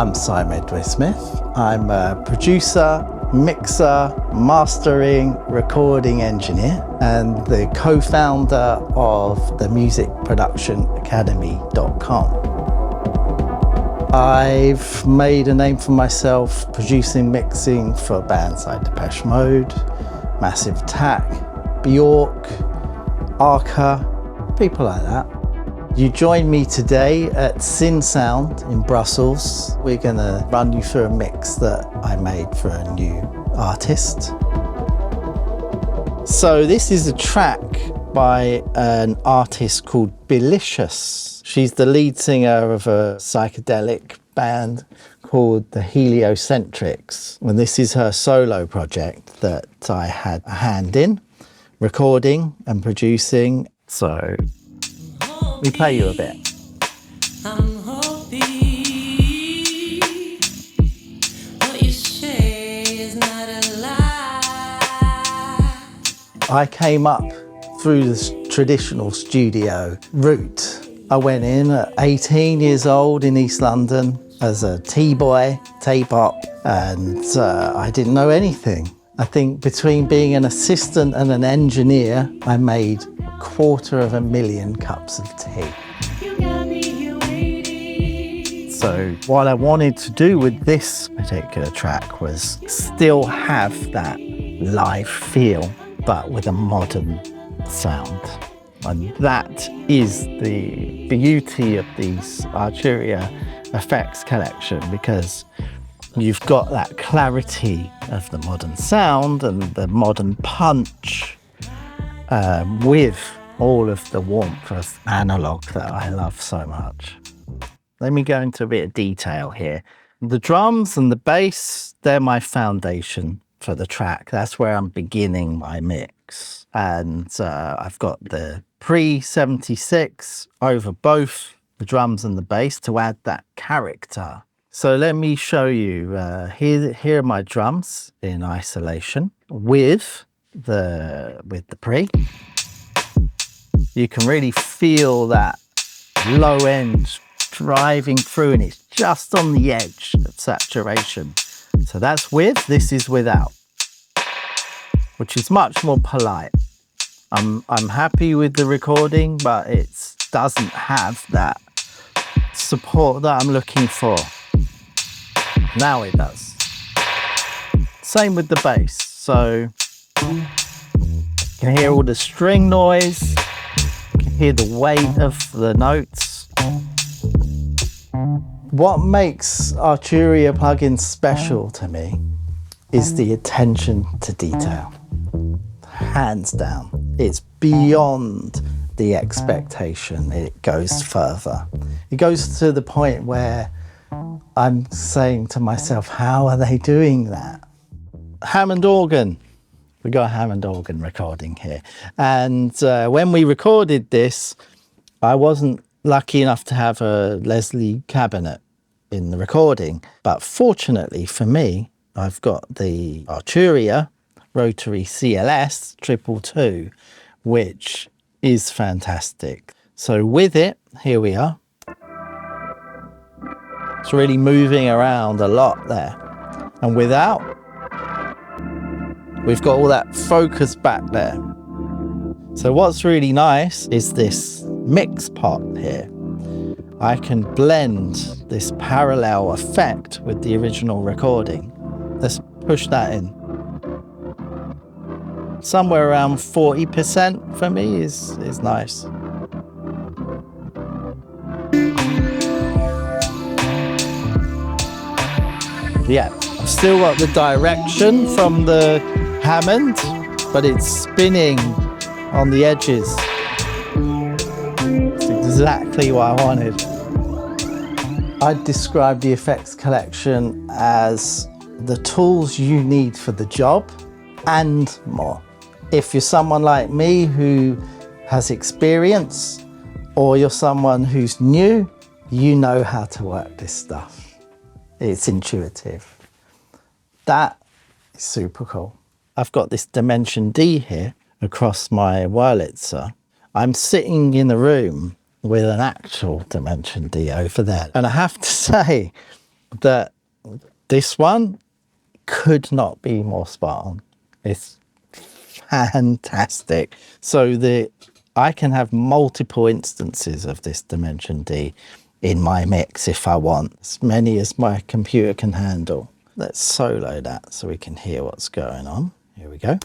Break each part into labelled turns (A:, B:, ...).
A: I'm Sie Medway-Smith. I'm a producer, mixer, mastering, recording engineer, and the co-founder of the musicproductionacademy.com. I've made a name for myself producing, mixing for bands like Depeche Mode, Massive Attack, Björk, Arturia, people like that. You join me today at Synsound in Brussels. We're going to run you through a mix that I made for a new artist. So this is a track by an artist called Belicious. She's the lead singer of a psychedelic band called the Heliocentrics. And this is her solo project that I had a hand in, recording and producing. So we play you a bit. I came up through the traditional studio route. I went in at 18 years old in East London as a T-boy, tape-op, and I didn't know anything. I think between being an assistant and an engineer, I made 250,000 cups of tea. So what I wanted to do with this particular track was still have that live feel, but with a modern sound. And that is the beauty of these Arturia effects collection, because you've got that clarity of the modern sound and the modern punch, with all of the warmth of analog that I love so much. Let me go into a bit of detail here. The drums and the bass, they're my foundation for the track. That's where I'm beginning my mix. And I've got the pre-76 over both the drums and the bass to add that character. So let me show you, here are my drums in isolation with the pre. You can really feel that low end driving through, and it's just on the edge of saturation. So that's with, this is without, which is much more polite. I'm happy with the recording, but it doesn't have that support that I'm looking for. Now it does. Same with the bass. So you can hear all the string noise, you can hear the weight of the notes. What makes Arturia plugins special to me is the attention to detail. Hands down. It's beyond the expectation. It goes further. It goes to the point where I'm saying to myself, how are they doing that? Hammond organ. We got a Hammond organ recording here. And when we recorded this, I wasn't lucky enough to have a Leslie cabinet in the recording. But fortunately for me, I've got the Arturia rotary CLS 222, which is fantastic. So with it, here we are. It's really moving around a lot there. And without, we've got all that focus back there. So what's really nice is this mix pot here. I can blend this parallel effect with the original recording. Let's push that in. Somewhere around 40% for me is nice. Yeah, still got the direction from the Hammond, but it's spinning on the edges. It's exactly what I wanted. I'd describe the effects collection as the tools you need for the job and more. If you're someone like me who has experience, or you're someone who's new, you know how to work this stuff. It's intuitive. That is super cool. I've got this Dimension D here across my Wurlitzer. I'm sitting in a room with an actual Dimension D over there. And I have to say, that this one could not be more spot on. It's fantastic. So I can have multiple instances of this Dimension D in my mix if I want, as many as my computer can handle. Let's solo that so we can hear what's going on. Here we go.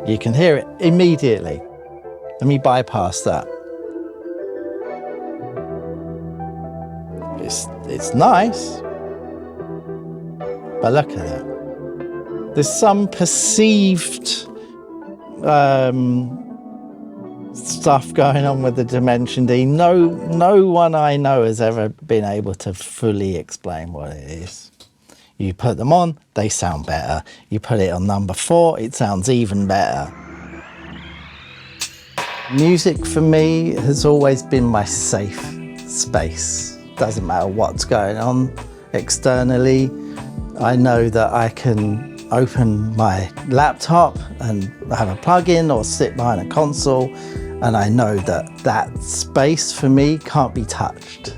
A: You can hear it immediately. Let me bypass that. It's nice, but look at that. There's some perceived stuff going on with the Dimension D. No one I know has ever been able to fully explain what it is. You put them on, they sound better. You put it on number 4, it sounds even better. Music for me has always been my safe space. Doesn't matter what's going on externally. I know that I can open my laptop and have a plug-in or sit behind a console, and I know that that space for me can't be touched.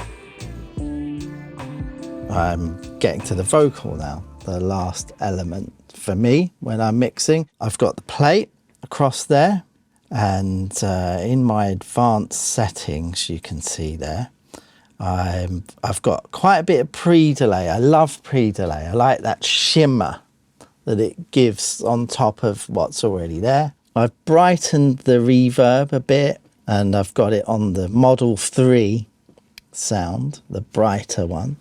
A: I'm getting to the vocal now, the last element for me when I'm mixing. I've got the plate across there, and in my advanced settings you can see there I've got quite a bit of pre-delay. I love pre-delay. I like that shimmer that it gives on top of what's already there. I've brightened the reverb a bit, and I've got it on the Model 3 sound, the brighter one.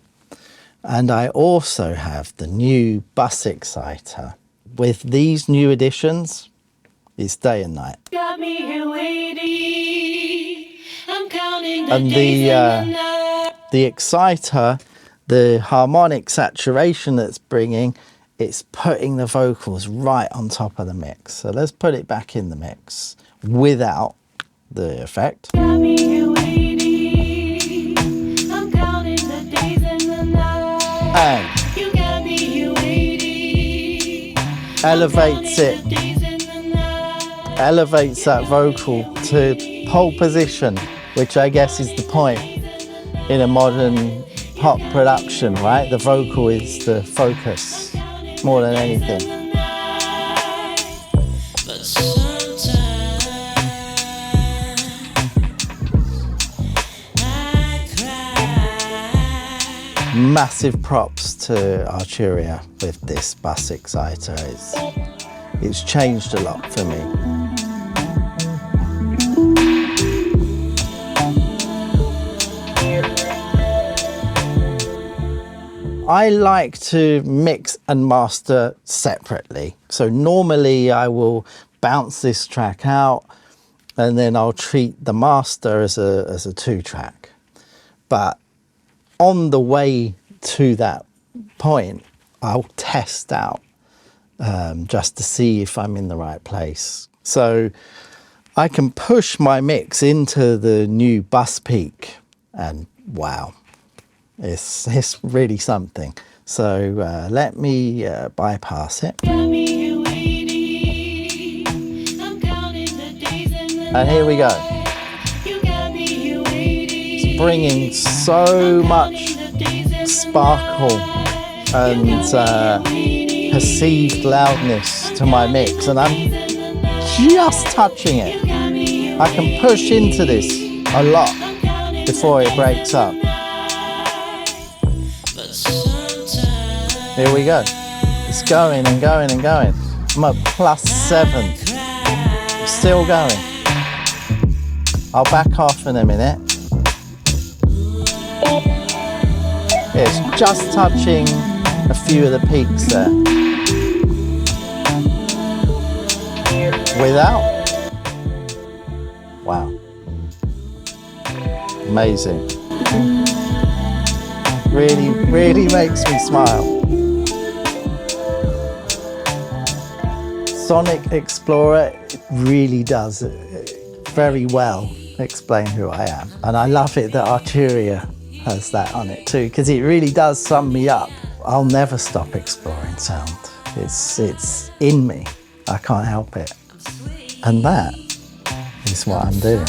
A: And I also have the new bus exciter. With these new additions, it's day and night.
B: Got me here waiting. I'm counting the
A: And
B: days and the nights.
A: the exciter, the harmonic saturation that's bringing, it's putting the vocals right on top of the mix. So let's put it back in the mix without the effect.
B: Got me here waiting. I'm counting the days and the nights.
A: And
B: You got me here waiting.
A: elevates it,
B: The days and the nights.
A: elevates that vocal to pole position, which I guess is the point in a modern pop production, right? The vocal is the focus more than anything.
B: But sometimes I cry.
A: Massive props to Arturia with this bus exciter. It's changed a lot for me. I like to mix and master separately. So normally I will bounce this track out and then I'll treat the master as a 2-track. But on the way to that point, I'll test out just to see if I'm in the right place. So I can push my mix into the new bus peak, and wow, it's really something. So let me bypass it.
B: Got me here waiting. I'm counting the days and the
A: And here we go.
B: nights. You got me here waiting.
A: It's bringing so much sparkle and perceived loudness to my mix, and I'm just touching it. I can push into this a lot before it breaks up. Here we go. It's going and going and going. I'm at +7. I'm still going. I'll back off in a minute. It's just touching a few of the peaks there. Without. Wow. Amazing. Really, really makes me smile. Sonic Explorer really does very well explain who I am. And I love it that Arturia has that on it too, because it really does sum me up. I'll never stop exploring sound. It's in me. I can't help it. And that is what I'm doing.